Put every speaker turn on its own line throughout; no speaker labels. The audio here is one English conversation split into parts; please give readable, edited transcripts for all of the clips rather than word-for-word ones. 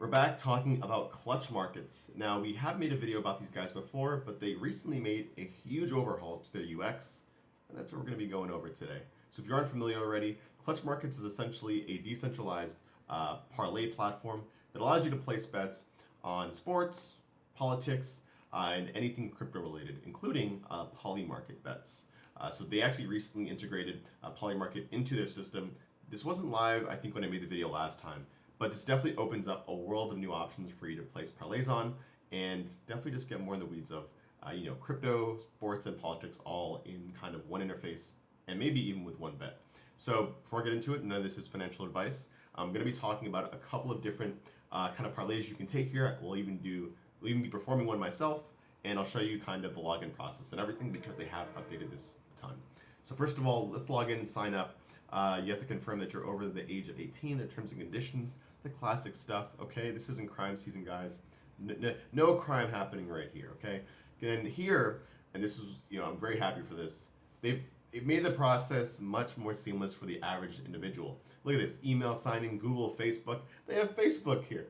We're back talking about clutch markets. Now, we have made a video about these guys before, but they recently made a huge overhaul to their UX, and that's what we're going to be going over today. So if you aren't familiar already, clutch markets is essentially a decentralized parlay platform that allows you to place bets on sports, politics, and anything crypto related, including poly market bets. So they actually recently integrated poly market into their system. This wasn't live, I think, when I made the video last time. But this definitely opens up a world of new options for you to place parlays on, and definitely just get more in the weeds of, crypto, sports, and politics all in kind of one interface, and maybe even with one bet. So before I get into it, none of this is financial advice. I'm going to be talking about a couple of different kind of parlays you can take here. We'll even be performing one myself, and I'll show you kind of the login process and everything because they have updated this a ton. So first of all, let's log in and sign up. You have to confirm that you're over the age of 18, the terms and conditions, the classic stuff, okay? This isn't crime season, guys. No crime happening right here, okay? And here, and this is, I'm very happy for this, they've made the process much more seamless for the average individual. Look at this, email signing, Google, Facebook. They have Facebook here.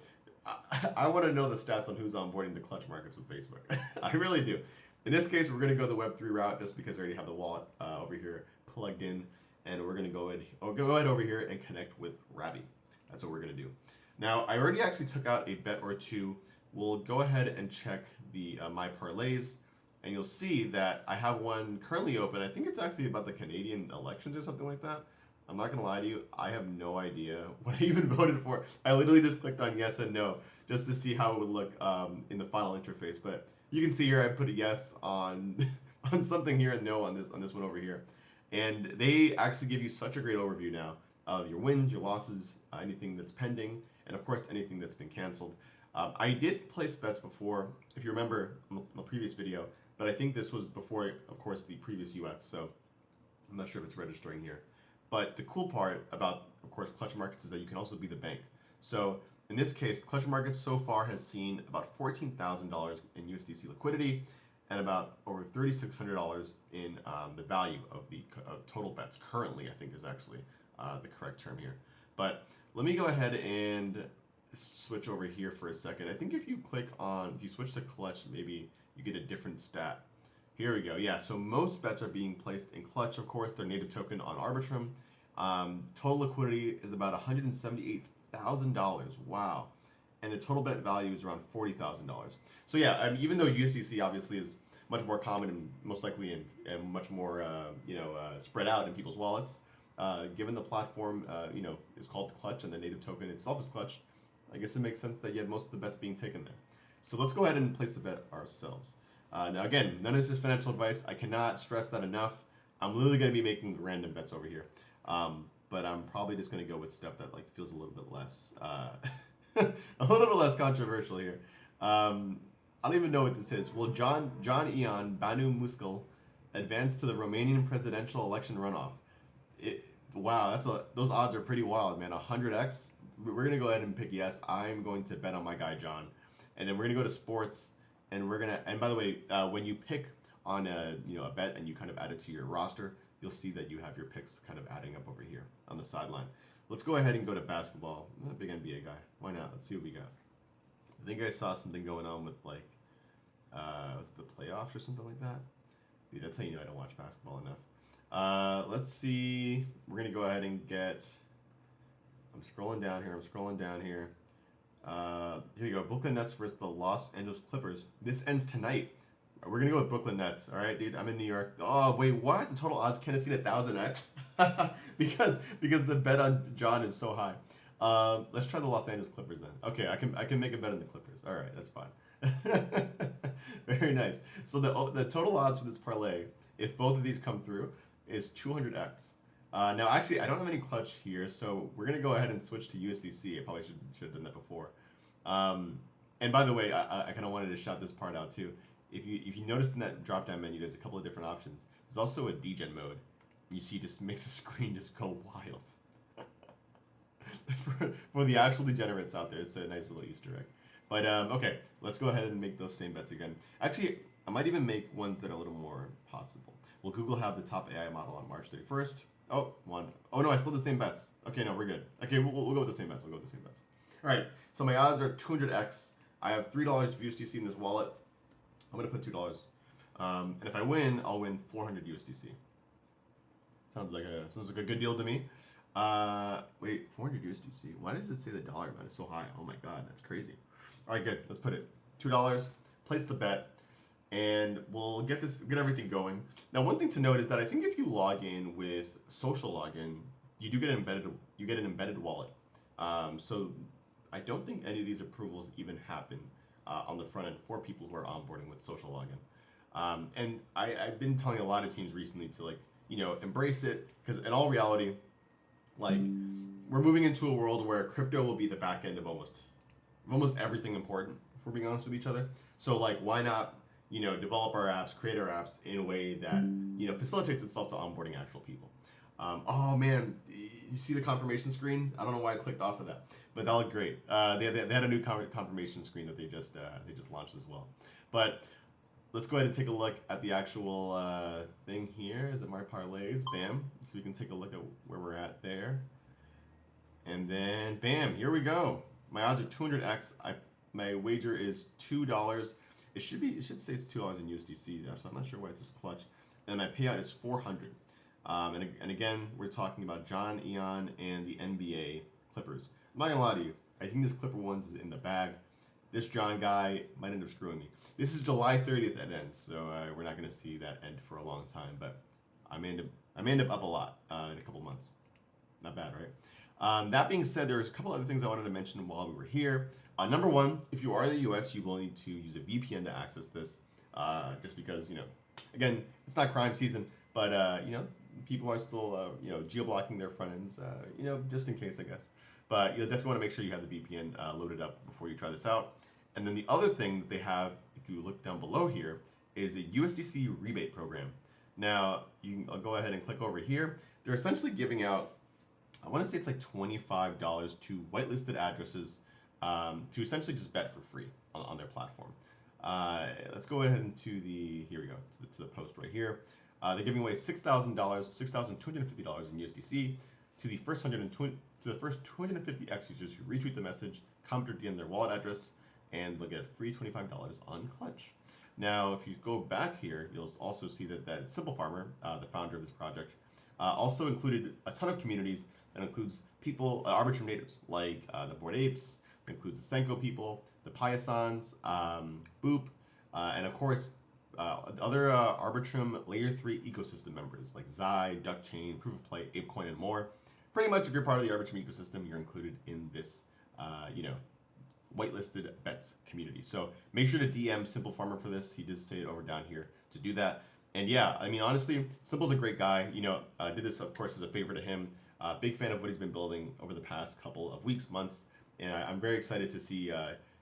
I want to know the stats on who's onboarding the clutch markets with Facebook. I really do. In this case, we're going to go the Web3 route just because I already have the wallet over here plugged in. And we're going to go ahead over here and connect with Rabby. That's what we're going to do. Now, I already actually took out a bet or two. We'll go ahead and check the my parlays, and you'll see that I have one currently open. I think it's actually about the Canadian elections or something like that. I'm not going to lie to you. I have no idea what I even voted for. I literally just clicked on yes and no just to see how it would look in the final interface. But you can see here I put a yes on on something here and no on this one over here. And they actually give you such a great overview now of your wins, your losses, anything that's pending, and of course anything that's been canceled. I did place bets before, if you remember in the previous video, but I think this was before, of course, the previous UX, so I'm not sure if it's registering here. But the cool part about, of course, clutch markets is that you can also be the bank. So in this case, clutch markets so far has seen about $14,000 in USDC liquidity, and about over $3,600 in the value of the total bets. Currently, I think is actually the correct term here. But let me go ahead and switch over here for a second. I think if you switch to clutch, maybe you get a different stat. Here we go. Yeah, so most bets are being placed in clutch, of course, their native token on Arbitrum. Total liquidity is about $178,000. Wow. And the total bet value is around $40,000. So yeah, even though USDC obviously is much more common and most likely and much more spread out in people's wallets, given the platform is called Clutch and the native token itself is Clutch, I guess it makes sense that you have most of the bets being taken there. So let's go ahead and place the bet ourselves. Now again, none of this is financial advice. I cannot stress that enough. I'm literally going to be making random bets over here, but I'm probably just going to go with stuff that feels a little bit less. A little bit less controversial here. I don't even know what this is. Will John Ion Banu Muskal advance to the Romanian presidential election runoff? Wow, those odds are pretty wild, man. 100x. We're gonna go ahead and pick yes. I'm going to bet on my guy John, and then we're gonna go to sports, and we're gonna. And by the way, when you pick on a bet and you kind of add it to your roster, you'll see that you have your picks kind of adding up over here on the sideline. Let's go ahead and go to basketball. I'm a big NBA guy. Why not? Let's see what we got. I think I saw something going on with was it the playoffs or something like that? Dude, that's how you know I don't watch basketball enough. Let's see. We're gonna go ahead and get. I'm scrolling down here. Here you go. Brooklyn Nets versus the Los Angeles Clippers. This ends tonight. We're gonna go with Brooklyn Nets. All right, dude. I'm in New York. Oh wait, what? The total odds can't exceed 1,000x because the bet on John is so high. Let's try the Los Angeles Clippers then. Okay, I can make a bet on the Clippers. All right, that's fine. Very nice. So the total odds for this parlay, if both of these come through, is 200x. Now, actually, I don't have any clutch here, so we're gonna go ahead and switch to USDC. I probably should have done that before. And by the way, I kind of wanted to shout this part out too. If you notice in that drop down menu, there's a couple of different options. There's also a degen mode. You see, just makes the screen just go wild. for the actual degenerates out there, it's a nice little Easter egg. But okay, let's go ahead and make those same bets again. Actually, I might even make ones that are a little more possible. Will Google have the top AI model on March 31st? Oh no, I still have the same bets. Okay, no, we're good. Okay, we'll go with the same bets. All right, so my odds are 200x. I have $3 of USDC in this wallet. I'm gonna put $2. And if I win, I'll win 400 USDC. Sounds like a good deal to me. Wait, 400 USDC. Why does it say the dollar amount is so high? Oh my god, that's crazy. All right, good. Let's put it $2. Place the bet, and we'll get everything going. Now, one thing to note is that I think if you log in with social login, you do get an embedded wallet. So I don't think any of these approvals even happen on the front end for people who are onboarding with social login. And I've been telling a lot of teams recently to embrace it, because in all reality, we're moving into a world where crypto will be the back end of almost everything important, if we're being honest with each other. So why not develop our apps, create our apps in a way that facilitates itself to onboarding actual people. Oh man, you see the confirmation screen? I don't know why I clicked off of that, but that looked great. They had a new confirmation screen that they just launched as well. But let's go ahead and take a look at the actual thing here. Is it my parlays? Bam. So you can take a look at where we're at there. And then bam, here we go. My odds are 200x. My wager is $2. It should say it's $2 in USDC there, so I'm not sure why it's just clutch. And my payout is 400. And again, we're talking about John, Eon, and the NBA Clippers. I'm not gonna lie to you. I think this Clipper one's is in the bag. This John guy might end up screwing me. This is July 30th that ends, so we're not gonna see that end for a long time. But I may end up a lot in a couple months. Not bad, right? That being said, there's a couple other things I wanted to mention while we were here. Number one, if you are in the US, you will need to use a VPN to access this, just because, again, it's not crime season, but, people are still, geo-blocking their front ends, just in case, I guess. But you'll definitely want to make sure you have the VPN loaded up before you try this out. And then the other thing that they have, if you look down below here, is a USDC rebate program. Now, I'll go ahead and click over here. They're essentially giving out, I want to say it's like $25 to whitelisted addresses to essentially just bet for free on their platform. Let's go ahead into here we go, to the post right here. They're giving away $6,000, $6,250 in USDC to the first 250 X users who retweet the message, comment or DM their wallet address, and they'll get a free $25 on Clutch. Now, if you go back here, you'll also see that Simple Farmer, the founder of this project, also included a ton of communities. That includes people, Arbitrum natives, like the Bored Apes. It includes the Senko people, the Pyasons, Boop, and of course, other Arbitrum Layer 3 ecosystem members like Zai, Duckchain, Proof of Play, ApeCoin, and more. Pretty much, if you're part of the Arbitrum ecosystem, you're included in this, whitelisted bets community. So make sure to DM Simple Farmer for this. He did say it over down here to do that. And yeah, I mean, honestly, Simple's a great guy. Did this, of course, as a favor to him. Big fan of what he's been building over the past couple of weeks, months. And I'm very excited to see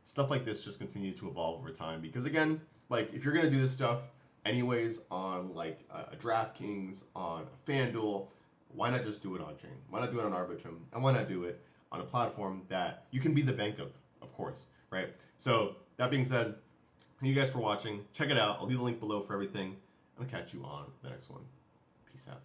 stuff like this just continue to evolve over time. Because again, if you're going to do this stuff anyways on a DraftKings, on a FanDuel, why not just do it on chain? Why not do it on Arbitrum? And why not do it on a platform that you can be the bank of course, right? So that being said, thank you guys for watching. Check it out. I'll leave the link below for everything. I'll catch you on the next one. Peace out.